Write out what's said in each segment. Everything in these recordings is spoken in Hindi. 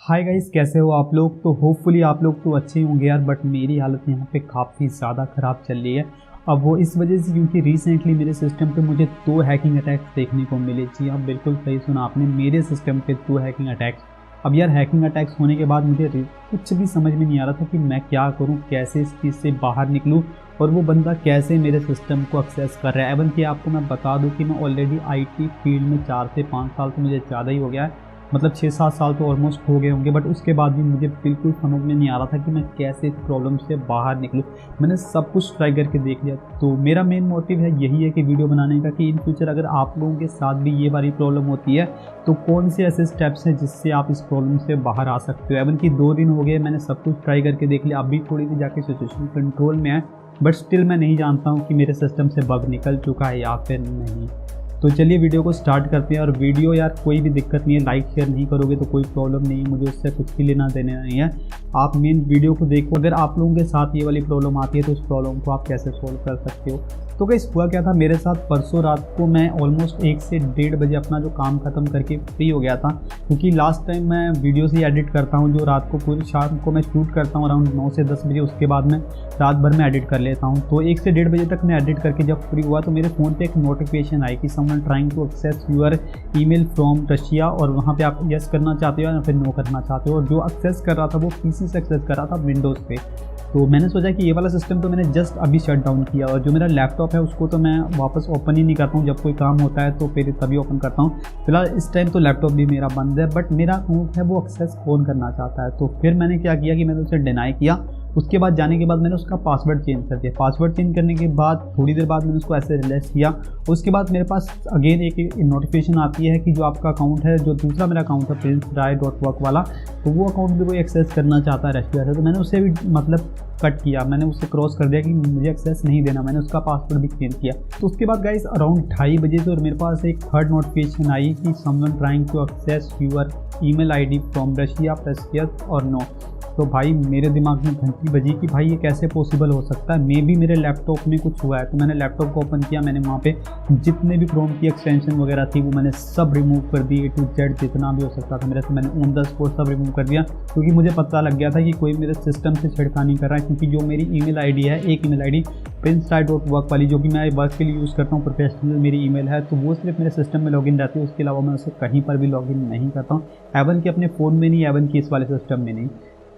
हाय गाइस, कैसे हो आप लोग। तो होपफुली आप लोग तो अच्छे होंगे यार, बट मेरी हालत यहाँ पे काफ़ी ज़्यादा ख़राब चल रही है। अब वो इस वजह से क्योंकि रिसेंटली मेरे सिस्टम पे मुझे 2 हैकिंग अटैक्स देखने को मिले। जी हाँ, बिल्कुल सही सुना आपने, मेरे सिस्टम पे 2 हैकिंग अटैक्स। अब यार हैकिंग अटैक्स होने के बाद मुझे कुछ भी समझ में नहीं आ रहा था कि मैं क्या करूँ, कैसे इस चीज़ से बाहर निकलूँ और वो बंदा कैसे मेरे सिस्टम को एक्सेस कर रहा है। एवन कि आपको मैं बता दूँ कि मैं ऑलरेडी IT फील्ड में 4 से 5 साल तो मुझे ज़्यादा ही हो गया है, मतलब 6-7 साल तो ऑलमोस्ट हो गए होंगे। बट उसके बाद भी मुझे बिल्कुल समझ में नहीं आ रहा था कि मैं कैसे इस प्रॉब्लम से बाहर निकलूँ। मैंने सब कुछ ट्राई करके देख लिया। तो मेरा मेन मोटिव है यही है कि वीडियो बनाने का, कि इन फ्यूचर अगर आप लोगों के साथ भी ये वाली प्रॉब्लम होती है तो कौन से ऐसे स्टेप्स हैं जिससे आप इस प्रॉब्लम से बाहर आ सकते हो। एवन कि 2 दिन हो गए, मैंने सब कुछ ट्राई करके देख लिया, अभी थोड़ी सी जाके सिचुएशन कंट्रोल में है, बट स्टिल मैं नहीं जानता हूँ कि मेरे सिस्टम से बग निकल चुका है या फिर नहीं। तो चलिए वीडियो को स्टार्ट करते हैं। और वीडियो यार कोई भी दिक्कत नहीं है, लाइक शेयर नहीं करोगे तो कोई प्रॉब्लम नहीं है, मुझे उससे कुछ भी लेना देना नहीं है। आप मेन वीडियो को देखो, अगर आप लोगों के साथ ये वाली प्रॉब्लम आती है तो उस प्रॉब्लम को आप कैसे सोल्व कर सकते हो। तो गाइस हुआ क्या था मेरे साथ, परसों रात को मैं ऑलमोस्ट 1 से 1:30 बजे अपना जो काम ख़त्म करके फ्री हो गया था, क्योंकि लास्ट टाइम मैं वीडियोस ही एडिट करता हूँ जो रात को पूरी शाम को मैं शूट करता हूँ अराउंड 9 से 10 बजे, उसके बाद मैं रात भर में एडिट कर लेता हूँ। तो 1 से 1:30 बजे तक मैं एडिट करके जब फ्री हुआ तो मेरे फ़ोन पे एक नोटिफिकेशन आई कि someone trying to access your email from Russia, और वहाँ पे आप यस करना चाहते हो या फिर नो करना चाहते हो। और जो एक्सेस कर रहा था वो PC से एक्सेस कर रहा था, विंडोज़ पे। तो मैंने सोचा कि ये वाला सिस्टम तो मैंने जस्ट अभी शट डाउन किया, और जो मेरा लैपटॉप है उसको तो मैं वापस ओपन ही नहीं करता हूँ, जब कोई काम होता है तो फिर तभी ओपन करता हूँ। फिलहाल इस टाइम तो लैपटॉप भी मेरा बंद है, बट मेरा अकाउंट है वो एक्सेस कौन करना चाहता है। तो फिर मैंने क्या किया कि मैंने उसे डिनाई किया। उसके बाद जाने के बाद मैंने उसका पासवर्ड चेंज कर दिया। पासवर्ड चेंज करने के बाद थोड़ी देर बाद मैंने उसको ऐसे रिलीज किया। उसके बाद मेरे पास अगेन एक नोटिफिकेशन आती है कि जो आपका अकाउंट है, जो दूसरा मेरा अकाउंट है princeraay.work वाला, तो वो अकाउंट भी कोई एक्सेस करना चाहता है रशिया से। तो मैंने उसे भी मतलब कट किया, मैंने उससे क्रॉस कर दिया कि मुझे एक्सेस नहीं देना। मैंने उसका पासवर्ड भी चेंज किया। तो उसके बाद गाइस अराउंड 2:30 बजे से मेरे पास एक थर्ड नोटिफिकेशन आई कि someone trying to access your email ID from Russia, press yes और नो। तो भाई मेरे दिमाग में घंटी बजी कि भाई ये कैसे पॉसिबल हो सकता है, मे भी मेरे लैपटॉप में कुछ हुआ है। तो मैंने लैपटॉप को ओपन किया, मैंने वहाँ पे जितने भी क्रोम की एक्सटेंशन वगैरह थी वो मैंने सब रिमूव कर दी, A to Z जितना भी हो सकता था मेरे से मैंने ऑन द स्पॉट सब रिमूव कर दिया, क्योंकि मुझे पता लग गया था कि कोई मेरे सिस्टम से छेड़खानी कर रहा है। क्योंकि जो मेरी ईमेल ID है, एक ईमेल ID princeraay.work वाली, जो कि मैं वर्क के लिए यूज़ करता हूँ, प्रोफेशनल मेरी ईमेल है, तो वो सिर्फ मेरे सिस्टम में लॉगिन रहती है। उसके अलावा मैं उसे कहीं पर भी लॉगिन नहीं करता हूँ, एवन कि अपने फ़ोन में नहीं, एवन कि इस वाले सिस्टम में नहीं।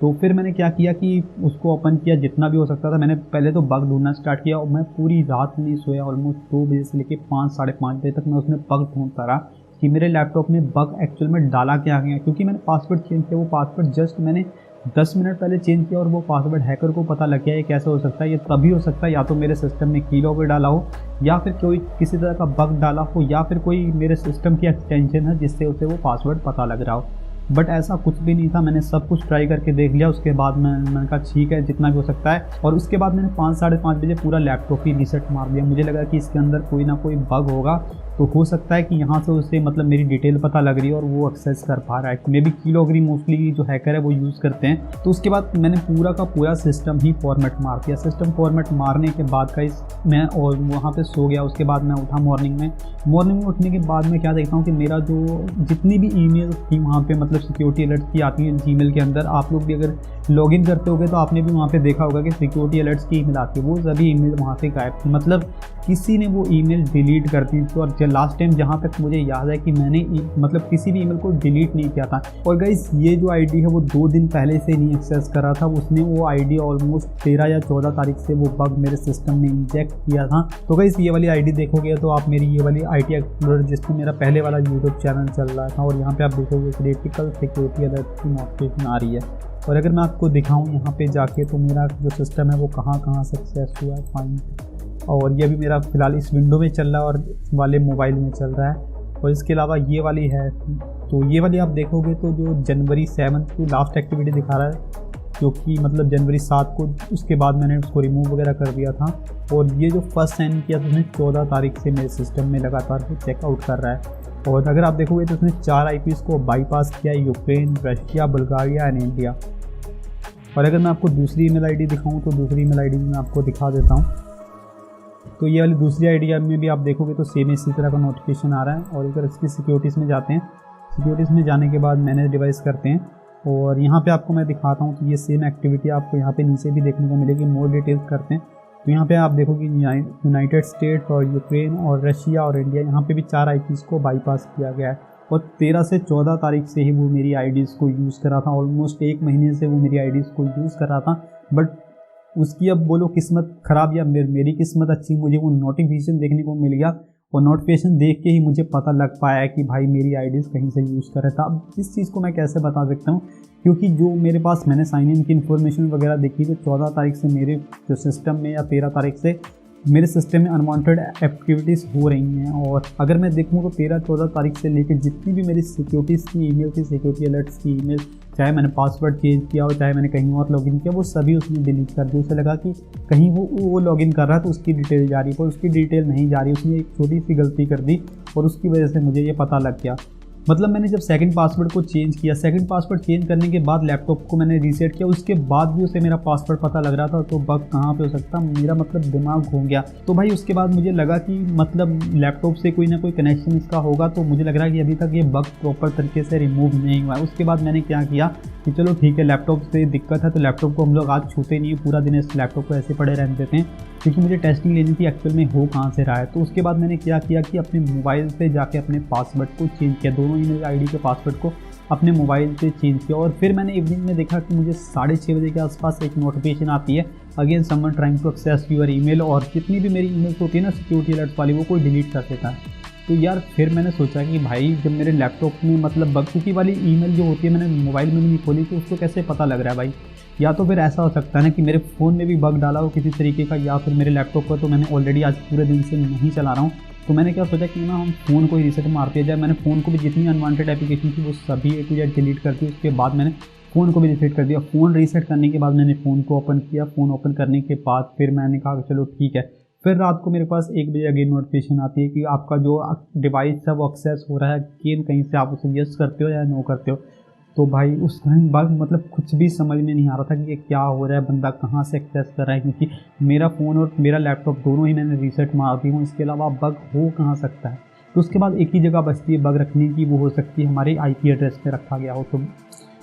तो फिर मैंने क्या किया कि उसको ओपन किया जितना भी हो सकता था। मैंने पहले तो बग ढूंढना स्टार्ट किया, और मैं पूरी रात नहीं सोया, ऑलमोस्ट 2 बजे से लेकर 5 साढ़े 5 बजे तक मैं उसमें बग ढूंढता रहा कि मेरे लैपटॉप में बग एक्चुअल में डाला क्या गया। क्योंकि मैंने पासवर्ड चेंज किया, वो पासवर्ड जस्ट मैंने 10 मिनट पहले चेंज किया, और वो पासवर्ड हैकर को पता लग गया। ये कैसे हो सकता है, ये तभी हो सकता है या तो मेरे सिस्टम में कीलॉगर डाला हो, या फिर कोई किसी तरह का बग डाला हो, या फिर कोई मेरे सिस्टम की एक्सटेंशन है जिससे उसे वो पासवर्ड पता लग रहा हो। बट ऐसा कुछ भी नहीं था। मैंने सब कुछ ट्राई करके देख लिया। उसके बाद मैंने कहा ठीक है जितना भी हो सकता है, और उसके बाद मैंने 5 साढ़े 5 बजे पूरा लैपटॉप ही रीसेट मार दिया। मुझे लगा कि इसके अंदर कोई ना कोई बग होगा, तो हो सकता है कि यहाँ से उसे मतलब मेरी डिटेल पता लग रही है और वो एक्सेस कर पा रहा है। मे बी कीलॉगर मोस्टली जो हैकर है वो यूज़ करते हैं। तो उसके बाद मैंने पूरा का पूरा सिस्टम ही फॉर्मेट मार दिया। सिस्टम फॉर्मेट मारने के बाद का मैं और वहाँ पे सो गया। उसके बाद मैं उठा मॉर्निंग में उठने के बाद मैं क्या देखता हूँ कि मेरा जो जितनी भी ईमेल थी वहाँ पे, मतलब सिक्योरिटी अलर्ट्स की आती है जीमेल के अंदर, आप लोग भी अगर लॉगिन करते होगे तो आपने भी वहाँ पे देखा होगा कि सिक्योरिटी अलर्ट्स की ईमेल आती है, वो सभी ईमेल वहाँ से गायब थी। मतलब किसी ने वो ईमेल डिलीट कर दी थी। और लास्ट टाइम जहाँ तक मुझे याद है कि मैंने मतलब किसी भी ईमेल को डिलीट नहीं किया था। और गाइस ये जो ID है वो 2 दिन पहले से नहीं एक्सेस कर रहा था, उसने वो ID ऑलमोस्ट 13 या 14 तारीख से वो बग मेरे सिस्टम में इंजेक्ट किया था। तो गाइस ये वाली ID देखोगे तो आप मेरी ये वाली IT एक्सप्लोरर, जिसमें मेरा पहले वाला यूट्यूब चैनल चल रहा था, और यहाँ पे आप देखोगे क्रिटिकल सिक्योरिटी अलर्ट की नोटिफिकेशन आ रही है। और अगर मैं आपको दिखाऊँ यहाँ पे जाके तो मेरा जो सिस्टम है वो कहाँ सक्सेस हुआ है फाइन। और ये भी मेरा फ़िलहाल इस विंडो में चल रहा है और इस वाले मोबाइल में चल रहा है। और इसके अलावा ये वाली है, तो ये वाली आप देखोगे तो जो जनवरी 7 को लास्ट एक्टिविटी दिखा रहा है, जो कि मतलब जनवरी 7 को, उसके बाद मैंने उसको रिमूव वगैरह कर दिया था। और ये जो फर्स्ट साइन किया था उसने 14 तारीख से मेरे सिस्टम में लगातार चेकआउट कर रहा है। और अगर आप देखोगे तो उसने 4 IPs को बाईपास किया, Ukraine, Russia, Bulgaria and India. और अगर मैं आपको दूसरी ईमेल ID दिखाऊँ तो दूसरी ईमेल ID मैं आपको दिखा देता हूँ। तो ये वाली दूसरी ID में भी आप देखोगे तो सेम इसी तरह का नोटिफिकेशन आ रहा है। और अगर इसकी सिक्योरिटीज़ में जाते हैं, सिक्योरिटीज़ में जाने के बाद मैनेज डिवाइस करते हैं, और यहाँ पे आपको मैं दिखाता हूँ तो ये सेम एक्टिविटी आपको यहाँ पे नीचे भी देखने को मिलेगी। मोर डिटेल्स करते हैं तो यहाँ पे आप देखोगे यूनाइटेड स्टेट्स और यूक्रेन और रशिया और इंडिया, यहाँ पे भी 4 IPs को बाईपास किया गया है। और 13 से 14 तारीख से ही वो मेरी IDs को यूज़ कर रहा था, ऑलमोस्ट 1 महीने से वो मेरी IDs को यूज़ कर रहा था। बट उसकी अब बोलो किस्मत ख़राब या मेरी किस्मत अच्छी, मुझे वो नोटिफिकेशन देखने को मिल गया और नोटिफिकेशन देख के ही मुझे पता लग पाया कि भाई मेरी IDs कहीं से यूज़ कर रहा था। अब इस चीज़ को मैं कैसे बता सकता हूँ, क्योंकि जो मेरे पास मैंने साइन इन की इन्फॉर्मेशन वगैरह देखी तो 14 तारीख से मेरे जो सिस्टम में या 13 तारीख से मेरे सिस्टम में अनवांटेड एक्टिविटीज़ हो रही हैं। और अगर मैं देखूँ तो 13-14 तारीख से लेकर जितनी भी मेरी सिक्योरिटीज़ की ईमेल थी, सिक्योरिटी अलर्ट्स की ईमेल, चाहे मैंने पासवर्ड चेंज किया हो चाहे मैंने कहीं और लॉगिन किया, वो सभी उसने डिलीट कर दिया। उसे लगा कि कहीं वो लॉगिन कर रहा है तो उसकी डिटेल जा रही है, पर उसकी डिटेल नहीं जा रही। उसने एक छोटी सी गलती कर दी और उसकी वजह से मुझे ये पता लग गया। मतलब मैंने जब सेकंड पासवर्ड को चेंज किया, सेकंड पासवर्ड चेंज करने के बाद लैपटॉप को मैंने रीसेट किया, उसके बाद भी उसे मेरा पासवर्ड पता लग रहा था। तो बग कहाँ पे हो सकता, मेरा मतलब दिमाग घूम गया। तो भाई उसके बाद मुझे लगा कि मतलब लैपटॉप से कोई ना कोई कनेक्शन इसका होगा, तो मुझे लग रहा है कि अभी तक ये बग प्रॉपर तरीके से रिमूव नहीं हुआ है। उसके बाद मैंने क्या किया कि चलो ठीक है, लैपटॉप से दिक्कत है तो लैपटॉप को हम लोग आज छूते नहीं है, पूरा दिन इस लैपटॉप को ऐसे पड़े रहने देते हैं, क्योंकि मुझे टेस्टिंग लेनी थी एक्चुअल में हो कहाँ से रहा है। तो उसके बाद मैंने क्या किया कि अपने मोबाइल से जाके अपने पासवर्ड को चेंज किया, दोनों ईमेल आईडी के पासवर्ड को अपने मोबाइल से चेंज किया। और फिर मैंने इवनिंग में देखा कि मुझे 6:30 बजे के आसपास एक नोटिफिकेशन आती है, again someone trying to access your email. और जितनी भी मेरी ईमेल्स होती है ना सिक्योरिटी अलर्ट वाली, वो कोई डिलीट कर देता है। तो यार फिर मैंने सोचा कि भाई जब मेरे लैपटॉप में मतलब बग चुकी वाली ईमेल जो होती है मैंने मोबाइल में भी नहीं खोली, तो उसको कैसे पता लग रहा है भाई। या तो फिर ऐसा हो सकता है ना कि मेरे फ़ोन में भी बग डाला हो किसी तरीके का, या फिर मेरे लैपटॉप पर तो मैंने ऑलरेडी आज पूरे दिन से नहीं चला रहा हूँ। तो मैंने क्या सोचा कि ना हम फ़ोन को ही रीसेट मार दिया जाए। मैंने फ़ोन को भी जितनी अनवांटेड एप्लीकेशन थी वो सभी A to Z डिलीट कर दी। उसके बाद मैंने फ़ोन को भी रीसेट कर दिया। फ़ोन रीसेट करने के बाद मैंने फ़ोन को ओपन किया। फ़ोन ओपन करने के बाद फिर मैंने कहा चलो ठीक है। फिर रात को मेरे पास 1 बजे अगेन नोटिफिकेशन आती है कि आपका जो डिवाइस है वो एक्सेस हो रहा है, गेन कहीं से आप उसे यस करते हो या नो करते हो। तो भाई उस टाइम बग मतलब कुछ भी समझ में नहीं आ रहा था कि ये क्या हो रहा है, बंदा कहाँ से एक्सेस कर रहा है, क्योंकि मेरा फ़ोन और मेरा लैपटॉप दोनों ही मैंने रीसेट मार दी हूँ। इसके अलावा बग हो कहाँ सकता है। तो उसके बाद एक ही जगह बचती है बग रखने की, वो हो सकती है हमारे IP एड्रेस पे रखा गया हो। तो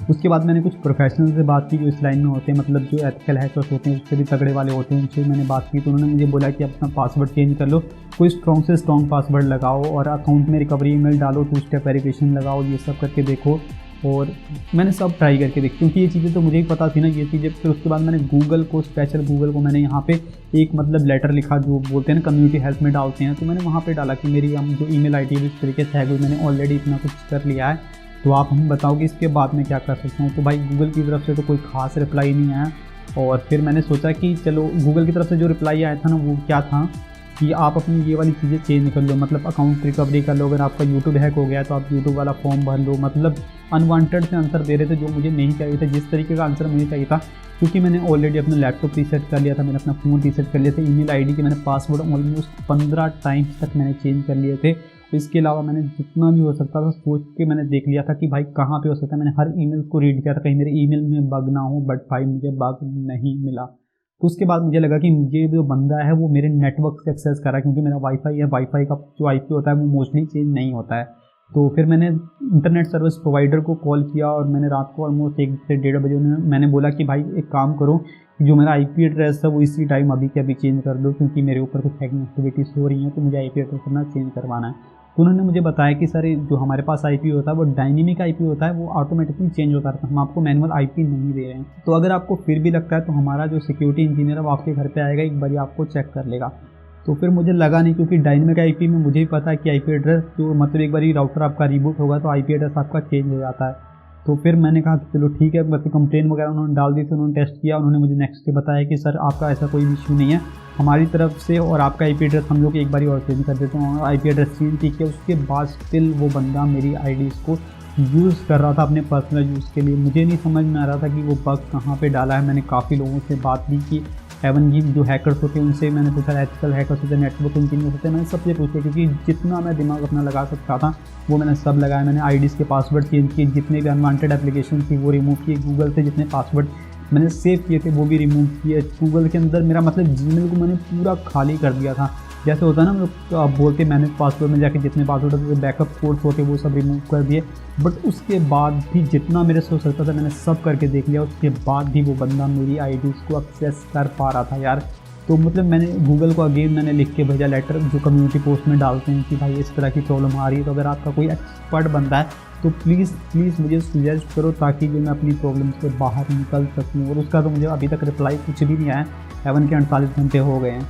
उसके बाद मैंने कुछ प्रोफेशनल से बात की जो इस लाइन में होते हैं, मतलब जो एथिकल हैकर्स होते हैं, उससे भी तगड़े वाले होते हैं, उनसे मैंने बात की। तो उन्होंने मुझे बोला कि अपना पासवर्ड चेंज कर लो, कोई स्ट्रॉन्ग से स्ट्रॉन्ग पासवर्ड लगाओ और अकाउंट में रिकवरी ईमेल डालो, 2 स्टेप वेरिफिकेशन लगाओ, ये सब करके देखो। और मैंने सब ट्राई करके देखी, क्योंकि ये चीज़ें तो मुझे ही पता थी ना ये चीज़ें। फिर उसके बाद मैंने गूगल को, स्पेशल गूगल को मैंने यहाँ पे एक मतलब लेटर लिखा, जो बोलते हैं ना कम्युनिटी हेल्प में डालते हैं। तो मैंने वहाँ पे डाला कि मेरी हम जो ईमेल आईडी इस तरीके से है, कोई मैंने ऑलरेडी इतना कुछ कर लिया है, तो आप हम बताओ कि इसके बाद मैं क्या कर सकता हूँ। तो भाई गूगल की तरफ से तो कोई ख़ास रिप्लाई नहीं आया। और फिर मैंने सोचा कि चलो गूगल की तरफ से जो रिप्लाई आया था ना वो क्या था कि आप अपनी ये वाली चीज़ें चेंज कर लो, मतलब अकाउंट रिकवरी कर लो। अगर आपका यूट्यूब हैक हो गया है तो आप यूट्यूब वाला फॉर्म भर लो। मतलब अनवांटेड से आंसर दे रहे थे जो मुझे नहीं चाहिए था, जिस तरीके का आंसर मुझे चाहिए था, क्योंकि मैंने ऑलरेडी अपना लैपटॉप रीसेट कर लिया था, मैंने अपना फ़ोन रीसेट कर लिया था, ईमेल आईडी के मैंने पासवर्ड ऑलमोस्ट 15 टाइम्स तक मैंने चेंज कर लिए थे। इसके अलावा मैंने जितना भी हो सकता था सोच के मैंने देख लिया था कि भाई कहाँ पे हो सकता है। मैंने हर ईमेल को रीड किया था कहीं मेरे ईमेल में बग ना हो, बट भाई मुझे बग नहीं मिला। तो उसके बाद मुझे लगा कि मुझे जो बंदा है वो मेरे नेटवर्क से एक्सेस कर रहा है, क्योंकि मेरा वाईफाई है, वाईफाई का जो IP होता है वो मोस्टली चेंज नहीं होता है। तो फिर मैंने इंटरनेट सर्विस प्रोवाइडर को कॉल किया और मैंने रात को ऑलमोस्ट 1 से 1:30 बजे मैंने बोला कि भाई एक काम करो कि जो मेरा IP एड्रेस है वो इसी टाइम अभी के अभी चेंज कर दो, क्योंकि मेरे ऊपर कुछ हैकिंग एक्टिविटीज़ हो रही हैं, तो मुझे IP एड्रेस अपना चेंज करवाना है। तो उन्होंने मुझे बताया कि सर जो हमारे पास IP होता है वो डायनेमिक IP होता है, वो ऑटोमेटिकली चेंज होता रहता है, हम आपको मैनुअल IP नहीं दे रहे हैं। तो अगर आपको फिर भी लगता है तो हमारा जो सिक्योरिटी इंजीनियर है वो आपके घर पे आएगा, एक बार आपको चेक कर लेगा। तो फिर मुझे लगा नहीं, क्योंकि डायनेमिक IP में मुझे ही पता है कि IP एड्रेस जो मतलब एक बार राउटर आपका रिबूट होगा तो IP एड्रेस आपका चेंज हो जाता है। तो फिर मैंने कहा कि चलो ठीक है, वैसे कंप्लेन वगैरह उन्होंने डाल दी थी, उन्होंने टेस्ट किया, उन्होंने मुझे नेक्स्ट डे बताया कि सर आपका ऐसा कोई इशू नहीं है हमारी तरफ से, और आपका IP एड्रेस हम लोग एक बार और चेंज कर देते हैं। IP एड्रेस चेंज ठीक है। उसके बाद स्टिल वो बंदा मेरी IDs को यूज़ कर रहा था अपने पर्सनल यूज़ के लिए। मुझे नहीं समझ में आ रहा था कि वो बग कहाँ पे डाला है। मैंने काफ़ी लोगों से बात की कि एवन जी जो हैकर्स होते हैं उनसे मैंने पूछा, एथिकल हैकर्स होते हैं, नेटवर्क इंजीनियर होते हैं, मैंने सबसे पूछा, क्योंकि जितना मैं दिमाग अपना लगा सकता था वो मैंने सब लगाया। मैंने IDs के पासवर्ड चेंज किए, जितने भी अनवांटेड एप्लीकेशन थी वो रिमूव किए, गूगल से जितने पासवर्ड मैंने सेव किए थे वो भी रिमूव किए। गूगल के अंदर मेरा मतलब Gmail को मैंने पूरा खाली कर दिया था। जैसे होता है ना, मतलब आप बोलते मैनेज पासवर्ड में जाके जितने पासवर्ड होते बैकअप कोड्स होते वो सब रिमूव कर दिए, बट उसके बाद भी जितना मेरे से हो सकता था मैंने सब करके देख लिया, उसके बाद भी वो बंदा मेरी आईडीज़ को एक्सेस कर पा रहा था यार। तो मतलब मैंने गूगल को अगेन मैंने लिख के भेजा लेटर, जो कम्युनिटी पोस्ट में डालते हैं कि भाई इस तरह की प्रॉब्लम आ रही है, तो अगर आपका कोई एक्सपर्ट बंदा है तो प्लीज़ मुझे सजेस्ट करो ताकि जो मैं अपनी प्रॉब्लम से बाहर निकल सकूँ। और उसका तो मुझे अभी तक रिप्लाई कुछ भी नहीं आया, एवन के 48 घंटे हो गए हैं।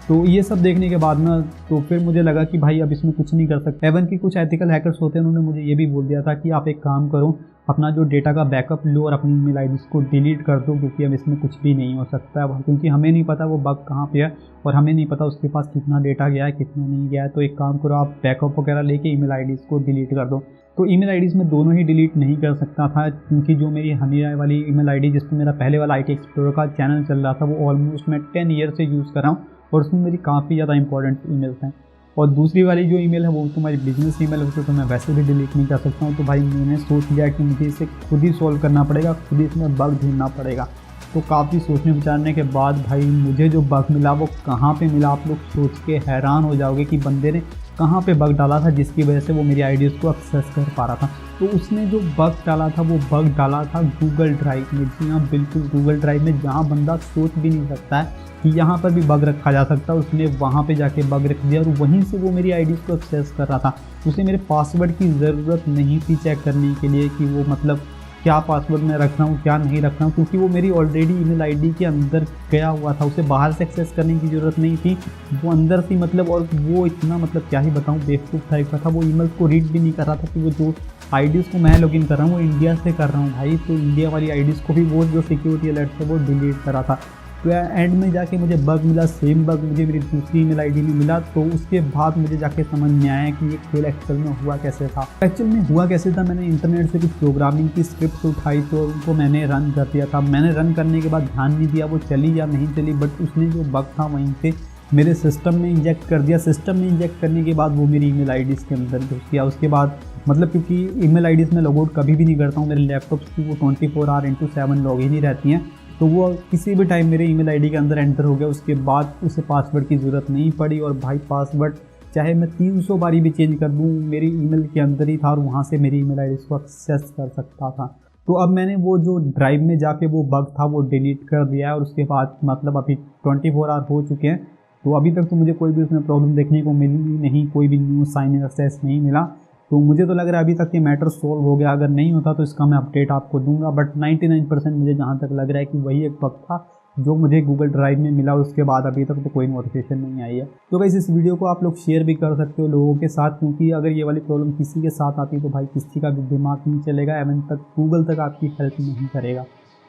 तो ये सब देखने के बाद ना तो फिर मुझे लगा कि भाई अब इसमें कुछ नहीं कर सकते। एवन की कुछ एथिकल हैकर्स होते हैं, उन्होंने मुझे ये भी बोल दिया था कि आप एक काम करो, अपना जो डेटा का बैकअप लो और अपनी ईमेल आईडीज़ को डिलीट कर दो, क्योंकि अब इसमें कुछ भी नहीं हो सकता है, क्योंकि हमें नहीं पता वो बग कहाँ पे है और हमें नहीं पता उसके पास कितना डेटा गया है कितना नहीं गया है। तो एक काम करो, आप बैकअप वगैरह लेके ईमेल आईडीज़ को डिलीट कर दो। तो ईमेल आईडीज़ में दोनों ही डिलीट नहीं कर सकता था, क्योंकि जो मेरी हनी राय वाली ईमेल आईडी जिस पर मेरा पहले वाला IT एक्सप्लोरर का चैनल चल रहा था, वो ऑलमोस्ट मैं 10 ईयर से यूज़ कर रहा हूँ और उसमें मेरी काफ़ी ज़्यादा इंपॉर्टेंट ईमेल्स हैं। और दूसरी वाली जो ईमेल है वो तो मेरी बिजनेस ईमेल है, उसे तो मैं वैसे भी डिलीट नहीं कर सकता हूँ। तो भाई मैंने सोच लिया कि मुझे इसे खुद ही सॉल्व करना पड़ेगा, खुद ही इसमें बग ढूंढना पड़ेगा। तो काफ़ी सोचने विचारने के बाद भाई मुझे जो बग मिला वो कहाँ पे मिला, आप लोग सोच के हैरान हो जाओगे कि बंदे ने कहाँ पे बग डाला था जिसकी वजह से वो मेरी आईडीज़ को एक्सेस कर पा रहा था। तो उसने जो बग डाला था वो बग डाला था गूगल ड्राइव में। जी हाँ, बिल्कुल गूगल ड्राइव में, जहाँ बंदा सोच भी नहीं सकता है कि यहाँ पर भी बग रखा जा सकता है, उसने वहाँ पे जाके बग रख दिया और वहीं से वो मेरी आईडीज़ को एक्सेस कर रहा था। उसे मेरे पासवर्ड की ज़रूरत नहीं थी चेक करने के लिए कि वो मतलब क्या पासवर्ड मैं रख रहा हूँ क्या नहीं रख रहा हूँ, क्योंकि वो मेरी ऑलरेडी ईमेल आईडी के अंदर गया हुआ था, उसे बाहर से एक्सेस करने की ज़रूरत नहीं थी, वो अंदर थी मतलब। और वो इतना मतलब क्या ही बताऊँ, बेवकूफ़ टाइप का था, वो ईमेल को रीड भी नहीं कर रहा था कि वो जो आईडीज़ को मैं लॉगिन कर रहा हूँ वो इंडिया से कर रहा हूँ भाई। तो इंडिया वाली आईडीज़ को भी वो जो सिक्योरिटी अलर्ट है वो डिलीट कर रहा था। तो एंड में जाके मुझे बग मिला, सेम बग मुझे मेरी दूसरी ईमेल आईडी में मिला। तो उसके बाद मुझे जाके समझ में आया कि ये खेल एक्चुअल में हुआ कैसे था। एक्चुअल में हुआ कैसे था, मैंने इंटरनेट से कुछ प्रोग्रामिंग की स्क्रिप्ट उठाई तो उनको मैंने रन कर दिया था। मैंने रन करने के बाद ध्यान नहीं दिया वो चली या नहीं चली, बट उसने जो बग था वहीं पे मेरे सिस्टम में इंजेक्ट कर दिया। सिस्टम में इंजेक्ट करने के बाद वो मेरी ईमेल आईडीज़ के अंदर घुस गया। उसके बाद मतलब क्योंकि ईमेल आईडीज़ में लॉग आउट कभी भी नहीं करता हूँ, मेरे लैपटॉप की वो 24 आवर इंटू 7 लॉग इन ही रहती हैं, तो वो किसी भी टाइम मेरे ईमेल आईडी के अंदर एंटर हो गया। उसके बाद उसे पासवर्ड की ज़रूरत नहीं पड़ी और भाई पासवर्ड चाहे मैं 300 बारी भी चेंज कर दूँ मेरी ईमेल के अंदर ही था और वहाँ से मेरी ईमेल आईडी को एक्सेस कर सकता था। तो अब मैंने वो जो ड्राइव में जाके वो बग था वो डिलीट कर दिया है और उसके बाद मतलब अभी 24 आवर हो चुके हैं, तो अभी तक तो मुझे कोई भी उसमें प्रॉब्लम देखने को मिली नहीं, कोई भी न्यू साइन एक्सेस नहीं मिला। तो मुझे तो लग रहा है अभी तक ये मैटर सोल्व हो गया। अगर नहीं होता तो इसका मैं अपडेट आपको दूंगा, बट 99% मुझे जहाँ तक लग रहा है कि वही एक बग था जो मुझे गूगल ड्राइव में मिला। उसके बाद अभी तक तो कोई नोटिफिकेशन नहीं आई है। तो गाइस इस वीडियो को आप लोग शेयर भी कर सकते हो लोगों के साथ, क्योंकि अगर ये वाली प्रॉब्लम किसी के साथ आती तो भाई किसी का भी दिमाग नहीं चलेगा, एवन तक गूगल तक आपकी हेल्प नहीं करेगा।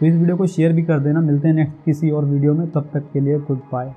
तो इस वीडियो को शेयर भी कर देना। मिलते हैं नेक्स्ट किसी और वीडियो में, तब तक के लिए गुड बाय।